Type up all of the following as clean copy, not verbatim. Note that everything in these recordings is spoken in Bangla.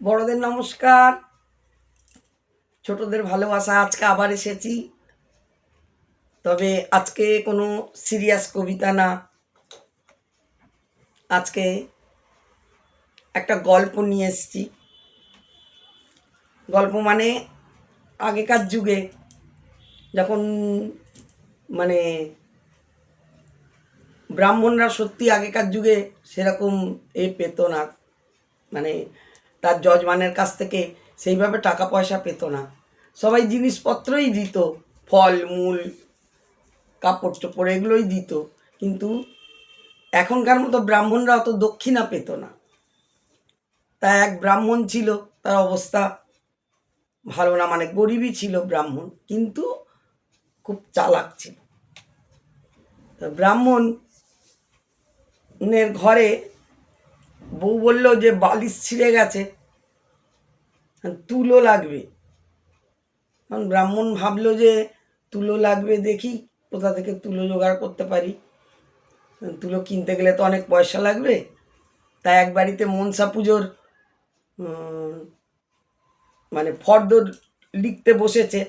বড়দের নমস্কার, ছোটদের ভালোবাসা। আজকে আবার এসেছি, তবে আজকে কোনো সিরিয়াস কবিতা না। আজকে একটা গল্প নিয়ে এসেছি। গল্প মানে আগেকার যুগে যখন মানে ব্রাহ্মণরা সত্যি আগেকার যুগে সেরকম পেত না, মানে তার যজমানের কাছ থেকে সেইভাবে টাকা পয়সা পেত না। সবাই জিনিসপত্রই দিত, ফল মূল কাপড় চোপড় এগুলোই দিত, কিন্তু এখনকার মতো ব্রাহ্মণরা অত দক্ষিণা পেত না। তা এক ব্রাহ্মণ ছিল, তার অবস্থা ভালো না, মানে গরিবই ছিল ব্রাহ্মণ, কিন্তু খুব চালাক ছিল। তো ব্রাহ্মণের ঘরে বউ বলল যে বালিশ ছিঁড়ে গেছে, তুলো লাগবে। কারণ ব্রাহ্মণ ভাবলো যে তুলো লাগবে, দেখি কোথা থেকে তুলো জোগাড় করতে পারি। তুলো কিনতে গেলে তো অনেক পয়সা লাগবে। তাই এক বাড়িতে মনসা পুজোর মানে ফর্দ লিখতে বসেছে।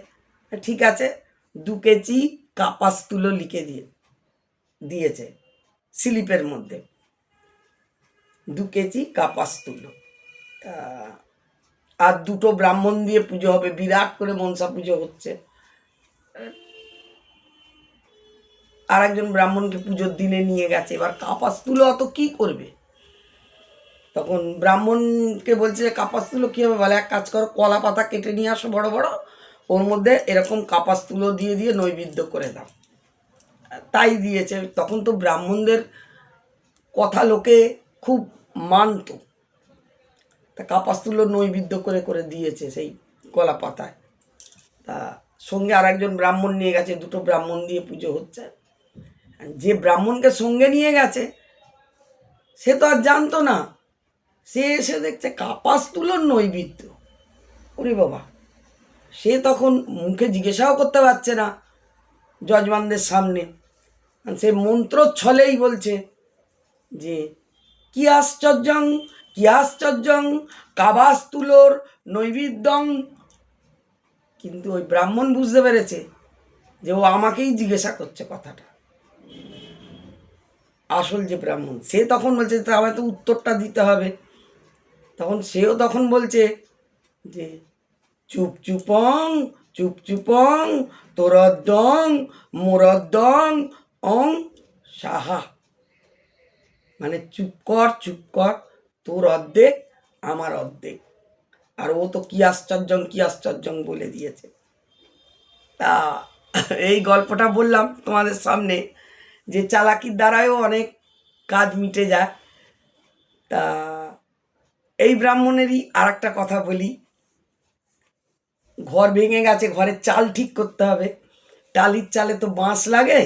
ঠিক আছে, 2 কেজি কাপাস তুলো লিখে দিয়েছে স্লিপের মধ্যে, 2 কেজি কাপাস তুলো। আর 2টো ব্রাহ্মণ দিয়ে পুজো হবে, বিরাট করে মনসা পুজো হচ্ছে। আর একজন ব্রাহ্মণকে পুজোর দিনে নিয়ে গেছে, এবার কাপাস তুলো অত কি করবে। তখন ব্রাহ্মণকে বলছে কাপাস তুলো কী হবে, বলে এক কাজ করো, কলা পাতা কেটে নিয়ে আসো বড় বড়, ওর মধ্যে এরকম কাপাস তুলো দিয়ে দিয়ে নৈবেদ্য করে দাও। তাই দিয়েছে। তখন তো ব্রাহ্মণদের কথা লোকে খুব মানত। তা কাপাস তুলো নৈবেদ্য করে করে দিয়েছে সেই কলা পাতায়। তা সঙ্গে আর একজন ব্রাহ্মণ নিয়ে গেছে, 2টো ব্রাহ্মণ দিয়ে পুজো হচ্ছে। যে ব্রাহ্মণকে সঙ্গে নিয়ে গেছে সে তো আর জানতো না, সে এসে দেখছে কাপাস তুলোর নৈবেদ্য। ওরে বাবা! সে তখন মুখে জিজ্ঞাসাও করতে পারছে না যজমানদের সামনে, সে মন্ত্রচ্ছলেই বলছে যে কি আশ্চর্যং, কি আশ্চর্যং, কাবাস তুলোর নৈবেদ্যং। কিন্তু ওই ব্রাহ্মণ বুঝতে পেরেছে যে ও আমাকেই জিজ্ঞাসা করছে কথাটা। আসল যে ব্রাহ্মণ সে তখন বলছে তা আমায় তো উত্তরটা দিতে হবে। তখন সেও তখন বলছে যে চুপ চুপং, চুপ চুপং, তোরদ্দং মোরদ্দং অং সাহা। মানে চুপ কর, তোর অর্ধেক আমার অর্ধেক। আর ও তো কি আশ্চর্যং কি আশ্চর্যং বলে দিয়েছে। তা এই গল্পটা বললাম তোমাদের সামনে, যে চালাকির দ্বারাও অনেক কাজ মিটে যায়। তা এই ব্রাহ্মণেরই আর একটা কথা বলি। ঘর ভেঙে গেছে, ঘরের চাল ঠিক করতে হবে। টালির চালে তো বাঁশ লাগে,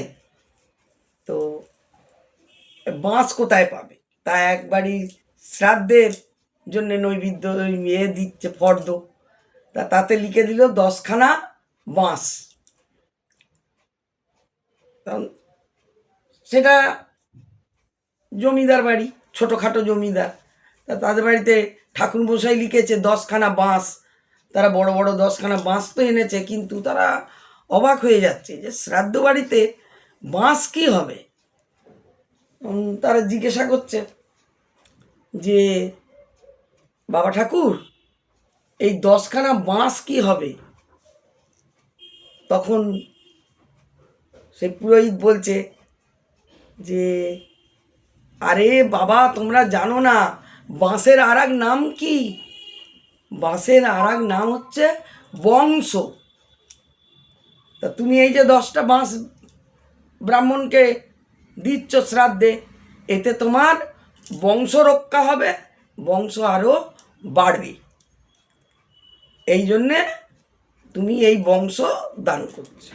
তো বাঁশ কোথায় পাবে। তা একবারই শ্রাদ্ধের জন্য নৈবেদ্য দিচ্ছে ফর্দ, তা তাতে লিখে দিল 10খানা বাঁশ। সেটা জমিদার বাড়ি, ছোটোখাটো জমিদার, তা তাদের বাড়িতে ঠাকুর মশাই লিখেছে 10খানা বাঁশ। তারা বড় বড় 10খানা বাঁশ তো এনেছে, কিন্তু তারা অবাক হয়ে যাচ্ছে যে শ্রাদ্ধ বাড়িতে বাঁশ কী হবে। তারা জিজ্ঞাসা করছে যে বাবা ঠাকুর, এই 10খানা বাঁশ কী হবে। তখন সেই পুরোহিত বলছে যে আরে বাবা, তোমরা জানো না বাঁশের আর এক নাম কি? বাঁশের আর এক নাম হচ্ছে বংশ। তা তুমি এই যে 10টা বাঁশ ব্রাহ্মণকে দিচ্ছ শ্রাদ্ধে, এতে তোমার বংশ রক্ষা হবে, বংশ আরও বাড়বে। এই জন্যে তুমি এই বংশ দান করছো।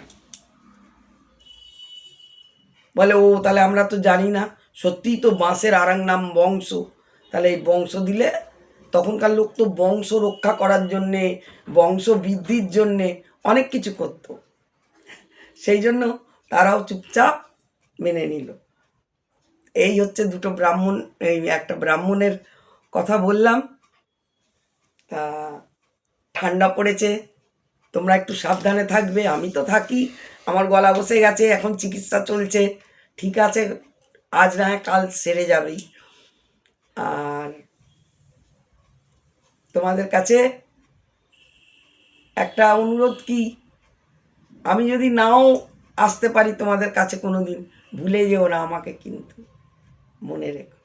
বলে ও তাহলে আমরা তো জানি না, সত্যিই তো বাঁশের আর এক নাম বংশ, তাহলে এই বংশ দিলে। তখনকার লোক তো বংশ রক্ষা করার জন্যে, বংশ বৃদ্ধির জন্যে অনেক কিছু করত। সেই জন্য তারাও চুপচাপ মেনে নিল। এই হচ্ছে 2টো ব্রাহ্মণ, এই একটা ব্রাহ্মণের কথা বললাম। তা ঠান্ডা পড়েছে, তোমরা একটু সাবধানে থাকবে। আমি তো থাকি, আমার গলা বসে গেছে, এখন চিকিৎসা চলছে, ঠিক আছে, আজ না হয় কাল সেরে যাবেই। আর তোমাদের কাছে একটা অনুরোধ কি, আমি যদি নাও আসতে পারি তোমাদের কাছে কোনো দিন, ভুলে যেও না আমাকে কিন্তু, মনে রেখো।